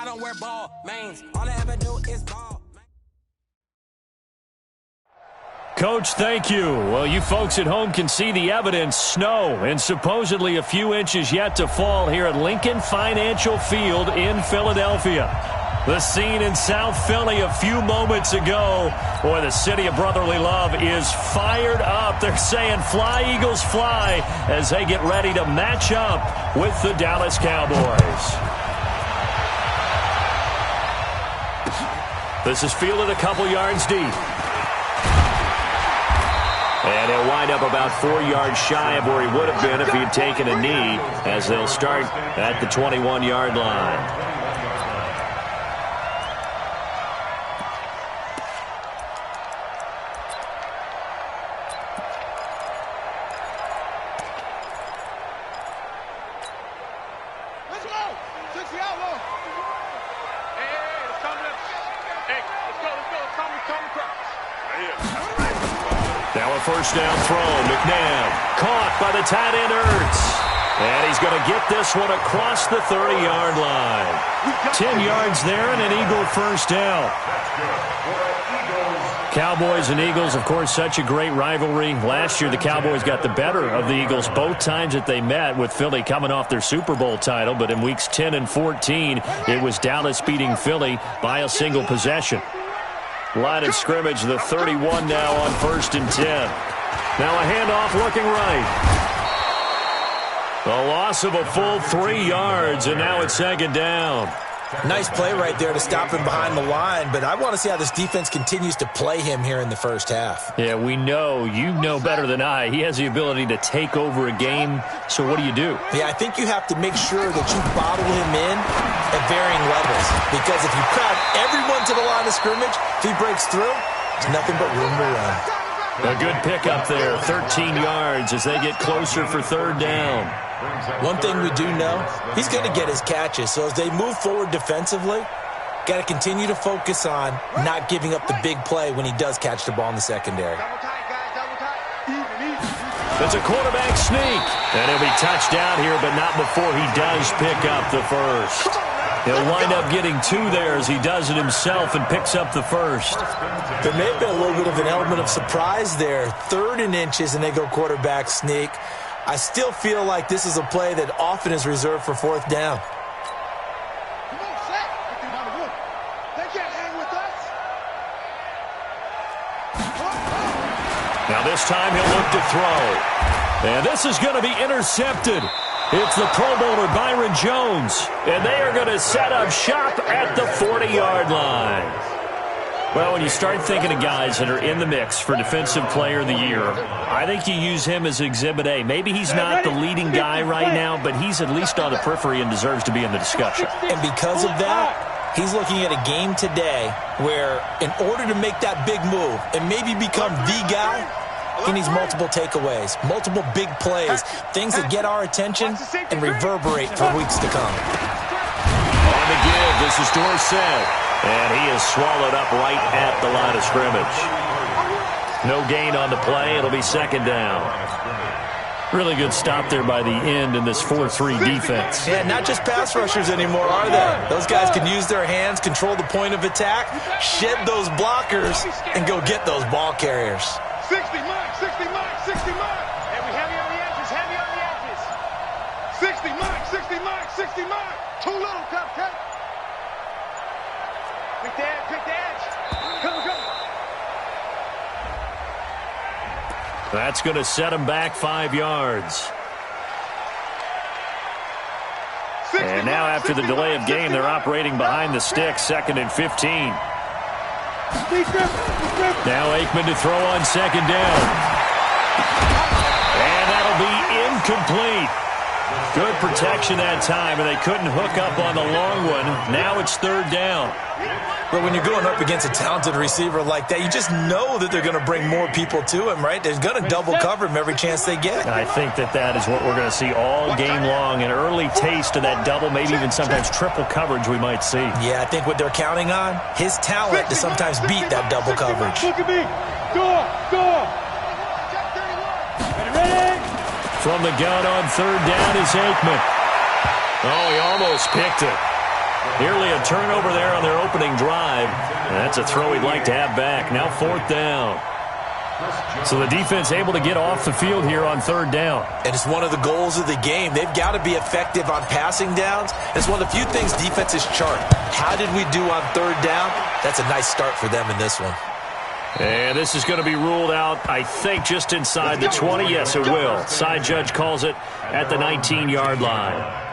don't wear ball mains. All I ever do is ball. Coach, thank you. Well, you folks at home can see the evidence. Snow and supposedly a few inches yet to fall here at Lincoln Financial Field in Philadelphia. The scene in South Philly a few moments ago. Boy, the city of brotherly love is fired up. They're saying, "Fly, Eagles, fly," as they get ready to match up with the Dallas Cowboys. This is fielded a couple yards deep. And he'll wind up about 4 yards shy of where he would have been if he had taken a knee, as they'll start at the 21-yard line. Now a first down throw. McNabb caught by the tight end Ertz. And he's going to get this one across the 30-yard line. 10 yards there and an Eagle first down. Cowboys and Eagles, of course, such a great rivalry. Last year, the Cowboys got the better of the Eagles both times that they met, with Philly coming off their Super Bowl title. But in weeks 10 and 14, it was Dallas beating Philly by a single possession. Line of scrimmage, the 31 now on 1st and 10. Now a handoff looking right. A loss of a full 3 yards, and now it's 2nd down. Nice play right there to stop him behind the line, but I want to see how this defense continues to play him here in the first half. Yeah, we know. You know better than I. He has the ability to take over a game, so what do you do? Yeah, I think you have to make sure that you bottle him in at varying levels, because if you crowd everyone to the line of scrimmage, if he breaks through, there's nothing but room to run. A good pickup there, 13 yards as they get closer for 3rd down. One thing we do know, he's going to get his catches. So as they move forward defensively, got to continue to focus on not giving up the big play when he does catch the ball in the secondary. It's a quarterback sneak. And he'll be touched down here, but not before he does pick up the first. He'll wind up getting 2 there as he does it himself and picks up the first. There may have been a little bit of an element of surprise there. 3rd and inches, and they go quarterback sneak. I still feel like this is a play that often is reserved for 4th down. Now this time he'll look to throw. And this is going to be intercepted. It's the Pro Bowler Byron Jones. And they are going to set up shop at the 40-yard line. Well, when you start thinking of guys that are in the mix for Defensive Player of the Year, I think you use him as Exhibit A. Maybe he's not the leading guy right now, but he's at least on the periphery and deserves to be in the discussion. And because of that, he's looking at a game today where in order to make that big move and maybe become the guy, he needs multiple takeaways, multiple big plays, things that get our attention and reverberate for weeks to come. On the give, this is Dorsett. And he is swallowed up right at the line of scrimmage. No gain on the play. It'll be 2nd down. Really good stop there by the end in this 4-3 defense. Yeah, not just pass rushers anymore, are they? Those guys can use their hands, control the point of attack, shed those blockers, and go get those ball carriers. 60 mark, 60 mark, 60 mark. And we heavy on the edges, heavy on the edges. 60 mark, 60 mark, 60 mark. Too little, cupcake. Pick the edge. Come. That's going to set him back 5 yards. And now after the delay of game, they're operating behind the sticks, 2nd and 15. Now Aikman to throw on 2nd down. And that'll be incomplete. Good protection that time, and they couldn't hook up on the long one. Now it's 3rd down. But when you're going up against a talented receiver like that, you just know that they're going to bring more people to him, right? They're going to double cover him every chance they get. I think that is what we're going to see all game long. An early taste of that double, maybe even sometimes triple coverage we might see. Yeah, I think what they're counting on, his talent to sometimes beat that double coverage. Look at me. Go. From the gun on 3rd down is Aikman. Oh, he almost picked it. Nearly a turnover there on their opening drive. And that's a throw he'd like to have back. Now 4th down. So the defense able to get off the field here on 3rd down. And it's one of the goals of the game. They've got to be effective on passing downs. It's one of the few things defenses chart. How did we do on 3rd down? That's a nice start for them in this one. And this is going to be ruled out, I think, just inside the 20. Yes, it will. Side judge calls it at the 19-yard line.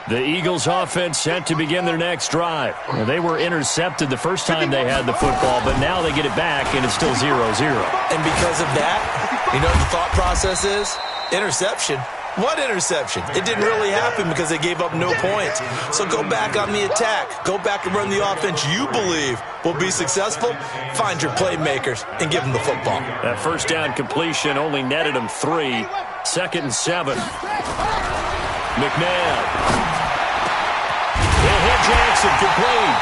The Eagles offense set to begin their next drive. They were intercepted the first time they had the football, but now they get it back, and it's still 0-0. And because of that, you know what the thought process is? Interception. What interception? It didn't really happen because they gave up no points. So go back on the attack. Go back and run the offense you believe will be successful. Find your playmakers and give them the football. That first down completion only netted them 3. 2nd and 7. McNabb. He'll hit Jackson, complete.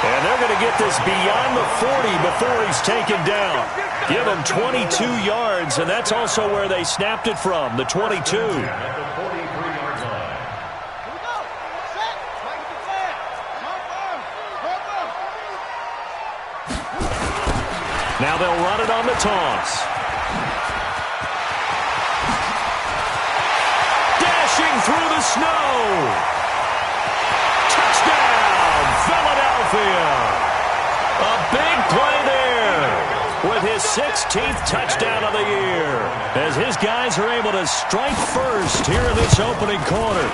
And they're going to get this beyond the 40 before he's taken down. Give him 22 yards, and that's also where they snapped it from, the 22. Now they'll run it on the toss. Dashing through the snow. Touchdown, Philadelphia. A big play there with his 16th touchdown of the year as his guys are able to strike first here in this opening quarter.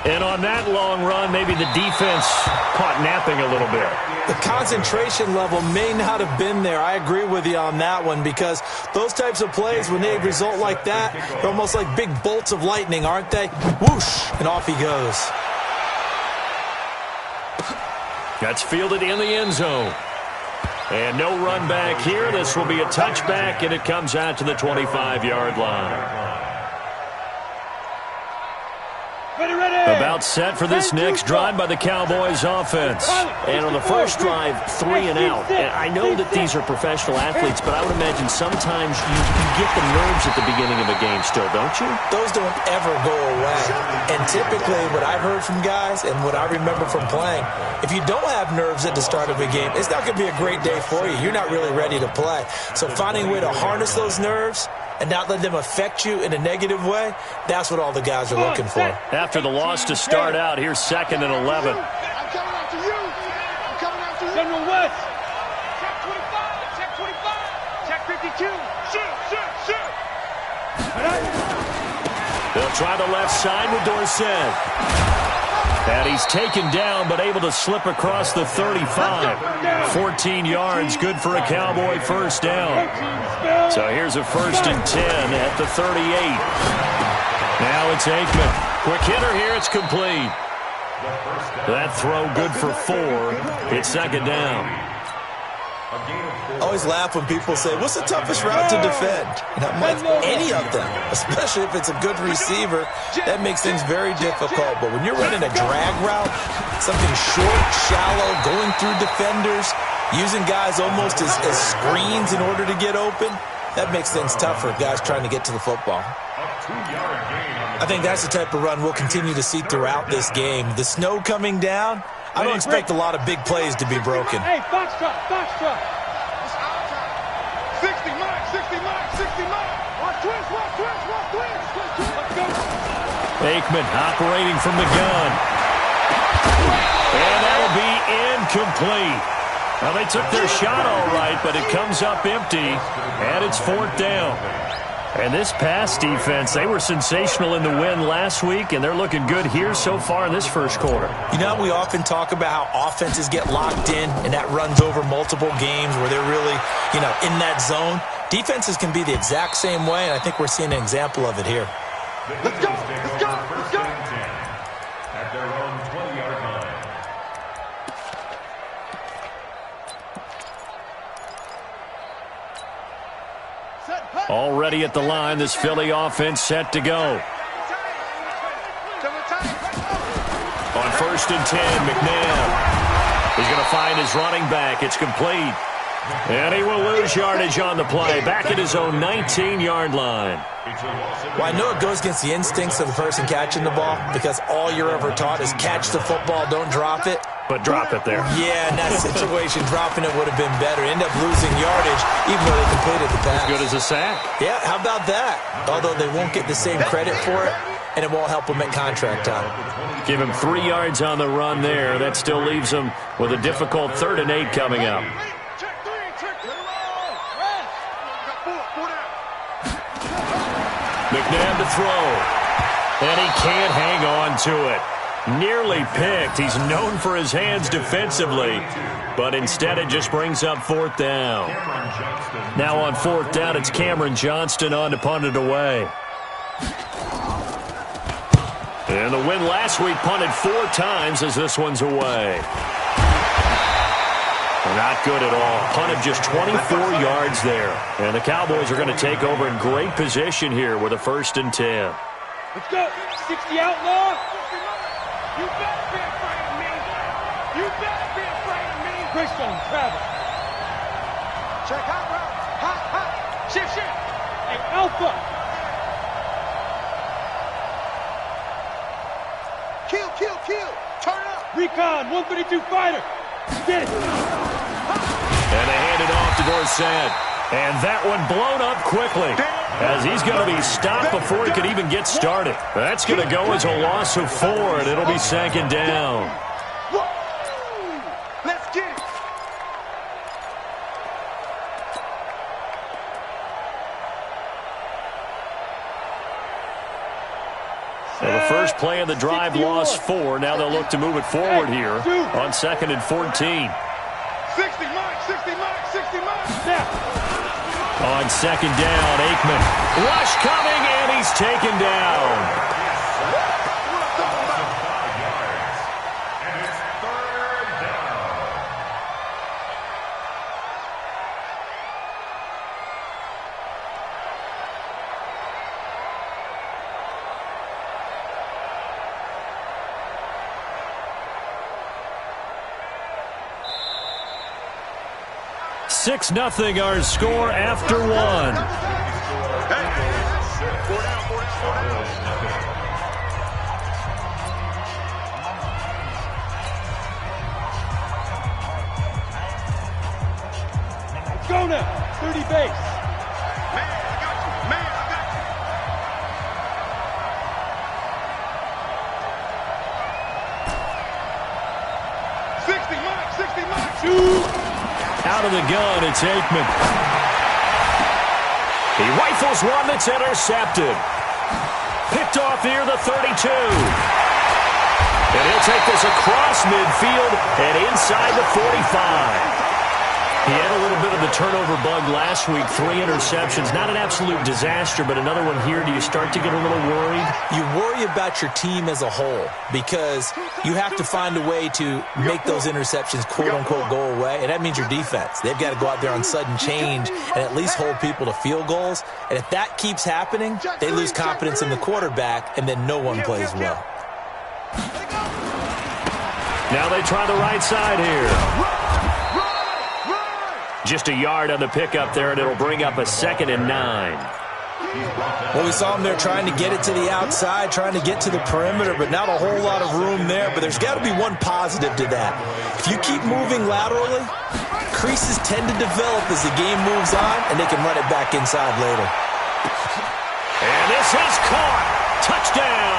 And on that long run, maybe the defense caught napping a little bit. The concentration level may not have been there. I agree with you on that one because those types of plays, when they result like that, they're almost like big bolts of lightning, aren't they? Whoosh, and off he goes. That's fielded in the end zone. And no run back here. This will be a touchback, and it comes out to the 25-yard line. About set for this next drive by the Cowboys offense. And on the first drive, 3 and out. And I know that these are professional athletes, but I would imagine sometimes you get the nerves at the beginning of a game still, don't you? Those don't ever go away. And typically what I've heard from guys and what I remember from playing, if you don't have nerves at the start of a game, it's not going to be a great day for you. You're not really ready to play. So finding a way to harness those nerves and not let them affect you in a negative way, that's what all the guys are looking for. After the loss to start out, here's 2nd and 11. I'm coming after you. I'm coming after you. General West. Check 25. Check 25. Check 52. Shoot. They'll try the left side with Dorsett. And he's taken down, but able to slip across the 35. 14 yards, good for a Cowboy first down. So here's a 1st and 10 at the 38. Now it's Aikman. Quick hitter here, it's complete. That throw good for 4. It's 2nd down. I always laugh when people say, what's the toughest route to defend? And I'm like, any of them, especially if it's a good receiver. That makes things very difficult. But when you're running a drag route, something short, shallow, going through defenders, using guys almost as screens in order to get open, that makes things tougher, guys trying to get to the football. I think that's the type of run we'll continue to see throughout this game. The snow coming down, I don't expect a lot of big plays to be broken. Hey, box truck. 60 mark. Watch twist. Let's go. Aikman operating from the gun. And that'll be incomplete. Well, they took their shot all right, but it comes up empty, and it's 4th down. And this pass defense, they were sensational in the win last week, and they're looking good here so far in this first quarter. You know, we often talk about how offenses get locked in, and that runs over multiple games where they're really, in that zone. Defenses can be the exact same way, and I think we're seeing an example of it here. Let's go. At their own 20-yard line. Already at the line, this Philly offense set to go. On 1st and 10, McNabb. He's going to find his running back. It's complete. And he will lose yardage on the play, back at his own 19-yard line. Well, I know it goes against the instincts of the person catching the ball because all you're ever taught is catch the football, don't drop it. But drop it there. Yeah, in that situation, dropping it would have been better. End up losing yardage, even though they completed the pass. As good as a sack. Yeah, how about that? Although they won't get the same credit for it, and it won't help them at contract time. Give him 3 yards on the run there. That still leaves him with a difficult 3rd and 8 coming up. McNabb to throw. And he can't hang on to it. Nearly picked. He's known for his hands defensively, but instead it just brings up 4th down. Now on 4th down, it's Cameron Johnston on to punt it away. And the win last week punted 4 times as this one's away. Not good at all. Punted just 24 yards there. And the Cowboys are going to take over in great position here with a 1st and 10. Let's go. 60 outlaw. You better be afraid of me. You better be afraid of me. Grace on travel. Check hot route. Hot. Shift. Hey, Alpha. Kill. Turn up. Recon, 132 fighter. Get it. And they hand it off to Dorsett. And that one blown up quickly as he's going to be stopped before he could even get started. That's going to go as a loss of 4, and it'll be 2nd down. Let's get it. So the first play of the drive lost 4. Now they'll look to move it forward here on 2nd and 14. 60 miles. Now. On 2nd down, Aikman. Rush coming, and he's taken down. And it's 3rd down. Six 0 our score after 1. Go now. 30 base. Man, I got you. 60 miles. Shoot. Out of the gun, it's Aikman. He rifles one that's intercepted. Picked off near the 32. And he'll take this across midfield and inside the 45. He had a little bit of the turnover bug last week, 3 interceptions. Not an absolute disaster, but another one here. Do you start to get a little worried? You worry about your team as a whole because you have to find a way to make those interceptions, quote-unquote, go away, and that means your defense. They've got to go out there on sudden change and at least hold people to field goals. And if that keeps happening, they lose confidence in the quarterback, and then no one plays well. Now they try the right side here. Just a yard on the pickup there, and it'll bring up a 2nd and 9. Well, we saw him there trying to get it to the outside, trying to get to the perimeter, but not a whole lot of room there. But there's got to be one positive to that. If you keep moving laterally, creases tend to develop as the game moves on, and they can run it back inside later. And this is caught. Touchdown.